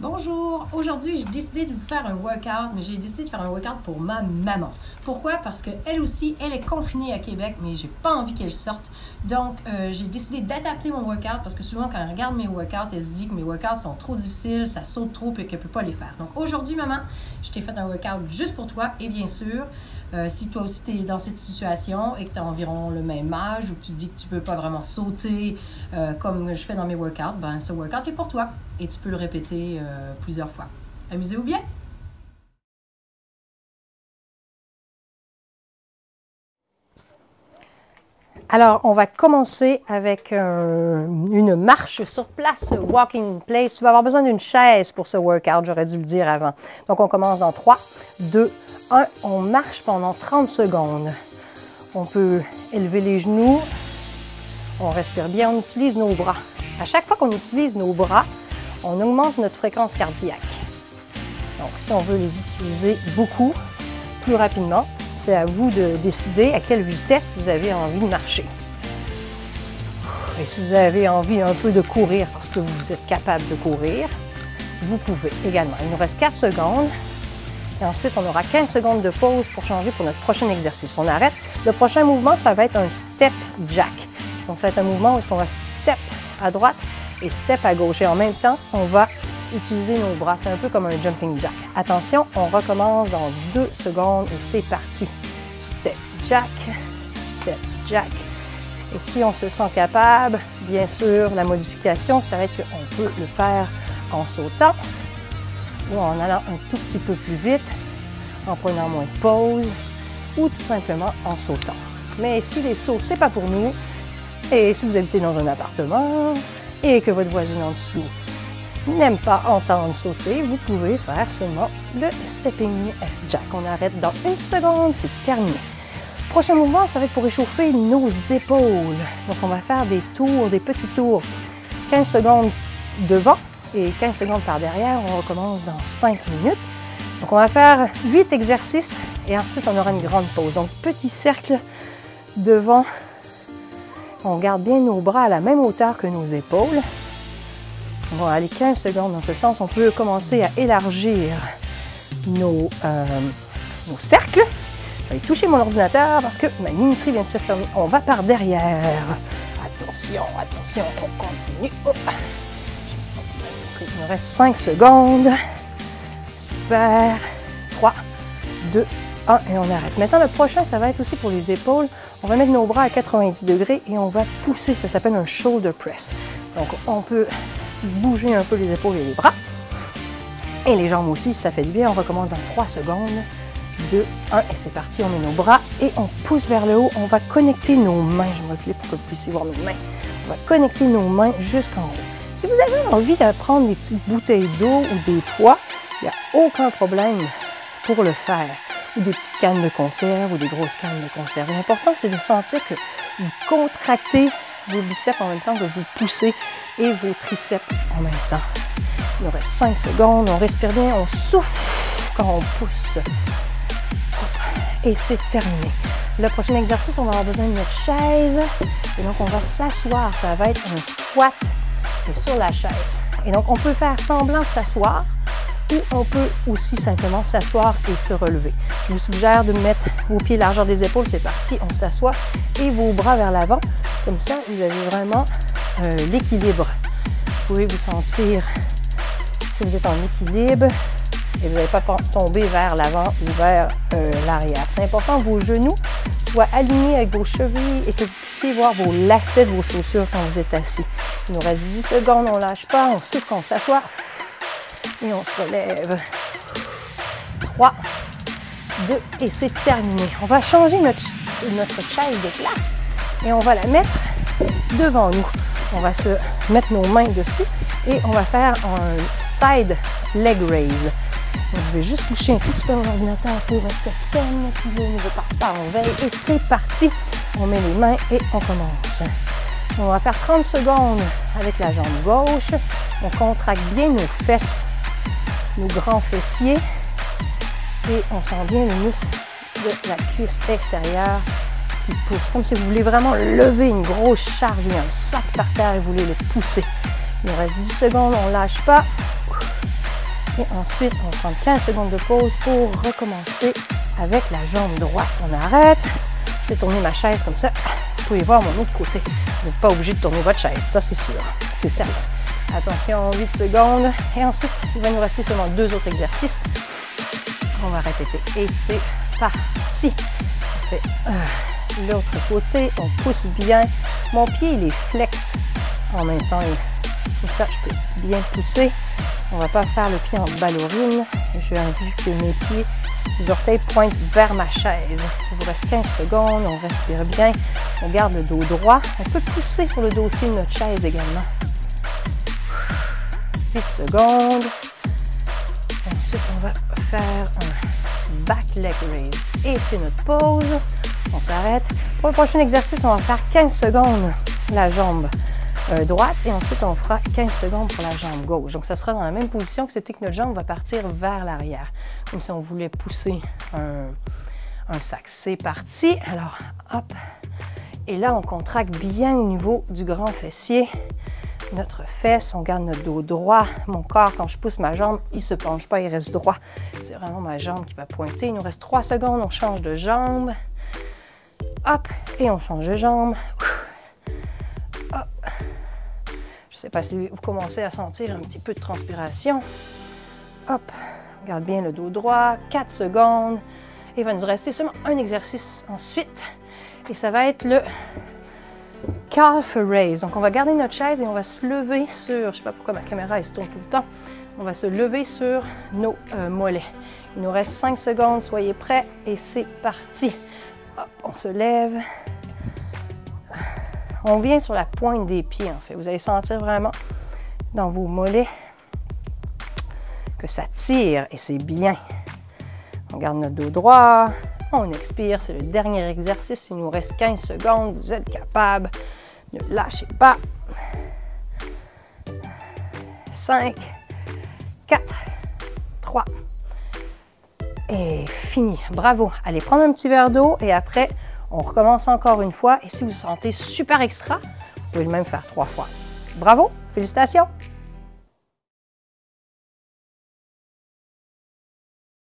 Bonjour! Aujourd'hui, j'ai décidé de vous faire un workout, mais j'ai décidé de faire un workout pour ma maman. Pourquoi? Parce qu'elle aussi, elle est confinée à Québec, mais j'ai pas envie qu'elle sorte. Donc, j'ai décidé d'adapter mon workout parce que souvent, quand elle regarde mes workouts, elle se dit que mes workouts sont trop difficiles, ça saute trop et qu'elle peut pas les faire. Donc, aujourd'hui, maman, je t'ai fait un workout juste pour toi et bien sûr, si toi aussi tu es dans cette situation et que tu as environ le même âge ou que tu te dis que tu peux pas vraiment sauter comme je fais dans mes workouts, ben ce workout est pour toi et tu peux le répéter plusieurs fois. Amusez-vous bien! Alors, on va commencer avec une marche sur place, walking in place. Tu vas avoir besoin d'une chaise pour ce workout, j'aurais dû le dire avant. Donc, on commence dans 3, 2, 1. On marche pendant 30 secondes. On peut élever les genoux. On respire bien, on utilise nos bras. À chaque fois qu'on utilise nos bras, on augmente notre fréquence cardiaque. Donc, si on veut les utiliser beaucoup, plus rapidement, c'est à vous de décider à quelle vitesse vous avez envie de marcher. Et si vous avez envie un peu de courir parce que vous êtes capable de courir, vous pouvez également. Il nous reste 4 secondes. Et ensuite, on aura 15 secondes de pause pour changer pour notre prochain exercice. On arrête. Le prochain mouvement, ça va être un step jack. Donc, ça va être un mouvement où est-ce qu'on va step à droite et step à gauche. Et en même temps, on va utiliser nos bras. C'est un peu comme un jumping jack. Attention, on recommence dans 2 secondes et c'est parti. Step jack, step jack. Et si on se sent capable, bien sûr, la modification, ça va être qu'on peut le faire en sautant ou en allant un tout petit peu plus vite, en prenant moins de pause ou tout simplement en sautant. Mais si les sauts, c'est pas pour nous, et si vous habitez dans un appartement et que votre voisin en dessous n'aime pas entendre sauter, vous pouvez faire seulement le stepping jack. On arrête dans 1 seconde, c'est terminé. Prochain mouvement, ça va être pour réchauffer nos épaules. Donc, on va faire des tours, des petits tours. 15 secondes devant et 15 secondes par derrière. On recommence dans 5 minutes. Donc, on va faire 8 exercices et ensuite, on aura une grande pause. Donc, petit cercle devant. On garde bien nos bras à la même hauteur que nos épaules. On va aller 15 secondes dans ce sens. On peut commencer à élargir nos cercles. Je vais toucher mon ordinateur parce que ma minuterie vient de se fermer. On va par derrière. Attention, attention, on continue. Hop. Il nous reste 5 secondes. Super. 3, 2, 1 et on arrête. Maintenant, le prochain, ça va être aussi pour les épaules. On va mettre nos bras à 90 degrés et on va pousser. Ça s'appelle un shoulder press. Donc, on peut bouger un peu les épaules et les bras. Et les jambes aussi, si ça fait du bien. On recommence dans 3 secondes. 2, 1 et c'est parti. On met nos bras et on pousse vers le haut. On va connecter nos mains. Je vais reculer pour que vous puissiez voir mes mains. On va connecter nos mains jusqu'en haut. Si vous avez envie de prendre des petites bouteilles d'eau ou des poids, il n'y a aucun problème pour le faire. Ou des petites cannes de conserve ou des grosses cannes de conserve. L'important, c'est de sentir que vous contractez vos biceps en même temps que vous poussez et vos triceps en même temps. Il nous reste 5 secondes. On respire bien, on souffle quand on pousse. Et c'est terminé. Le prochain exercice, on va avoir besoin de notre chaise. Et donc, on va s'asseoir. Ça va être un squat mais sur la chaise. Et donc, on peut faire semblant de s'asseoir ou on peut aussi simplement s'asseoir et se relever. Je vous suggère de mettre vos pieds largeur des épaules. C'est parti, on s'assoit et vos bras vers l'avant. Comme ça, vous avez vraiment l'équilibre. Vous pouvez vous sentir que vous êtes en équilibre et vous n'allez pas tomber vers l'avant ou vers l'arrière. C'est important que vos genoux soient alignés avec vos chevilles et que vous puissiez voir vos lacets de vos chaussures quand vous êtes assis. Il nous reste 10 secondes, on ne lâche pas, on souffle, on s'assoit et on se relève. 3, 2 et c'est terminé. On va changer notre chaise de place et on va la mettre devant nous. On va se mettre nos mains dessus et on va faire un side leg raise. Donc, je vais juste toucher un tout petit peu mon ordinateur pour être certaine qu'il ne veut pas partir en veille. Et c'est parti! On met les mains et on commence. On va faire 30 secondes avec la jambe gauche. On contracte bien nos fesses, nos grands fessiers. Et on sent bien le muscle de la cuisse extérieure qui pousse. Comme si vous voulez vraiment lever une grosse charge. Il y a un sac par terre et vous voulez le pousser. Il nous reste 10 secondes, on ne lâche pas. Et ensuite, on va prendre 15 secondes de pause pour recommencer avec la jambe droite. On arrête. Je vais tourner ma chaise comme ça. Vous pouvez voir mon autre côté. Vous n'êtes pas obligé de tourner votre chaise, ça c'est sûr, c'est certain. Attention, 8 secondes. Et ensuite, il va nous rester seulement 2 autres exercices. On va répéter. Et c'est parti. On fait l'autre côté. On pousse bien. Mon pied, il est flex. En même temps, comme ça, je peux bien pousser. On ne va pas faire le pied en ballerine. J'ai envie que mes pieds, les orteils pointent vers ma chaise. Il vous reste 15 secondes. On respire bien. On garde le dos droit. On peut pousser sur le dossier de notre chaise également. 8 secondes. Et ensuite, on va faire un back leg raise. Et c'est notre pause. On s'arrête. Pour le prochain exercice, on va faire 15 secondes la jambe droite et ensuite on fera 15 secondes pour la jambe gauche. Donc ça sera dans la même position que c'était que notre jambe va partir vers l'arrière. Comme si on voulait pousser un sac. C'est parti. Alors, hop. Et là, on contracte bien au niveau du grand fessier. Notre fesse, on garde notre dos droit. Mon corps, quand je pousse ma jambe, il ne se penche pas, il reste droit. C'est vraiment ma jambe qui va pointer. Il nous reste 3 secondes, on change de jambe. Hop, et on change de jambe. Hop. Je ne sais pas si vous commencez à sentir un petit peu de transpiration. Hop, on garde bien le dos droit. 4 secondes. Et il va nous rester seulement un exercice ensuite. Et ça va être le calf raise. Donc, on va garder notre chaise et on va se lever sur, je ne sais pas pourquoi ma caméra elle se tourne tout le temps, on va se lever sur nos mollets. Il nous reste 5 secondes, soyez prêts et c'est parti. Hop, on se lève. On vient sur la pointe des pieds, en fait. Vous allez sentir vraiment dans vos mollets que ça tire et c'est bien. On garde notre dos droit. On expire, c'est le dernier exercice. Il nous reste 15 secondes. Vous êtes capable. Ne lâchez pas. 5, 4, 3 et fini. Bravo. Allez, prendre un petit verre d'eau et après, on recommence encore une fois. Et si vous vous sentez super extra, vous pouvez le même faire 3 fois. Bravo. Félicitations.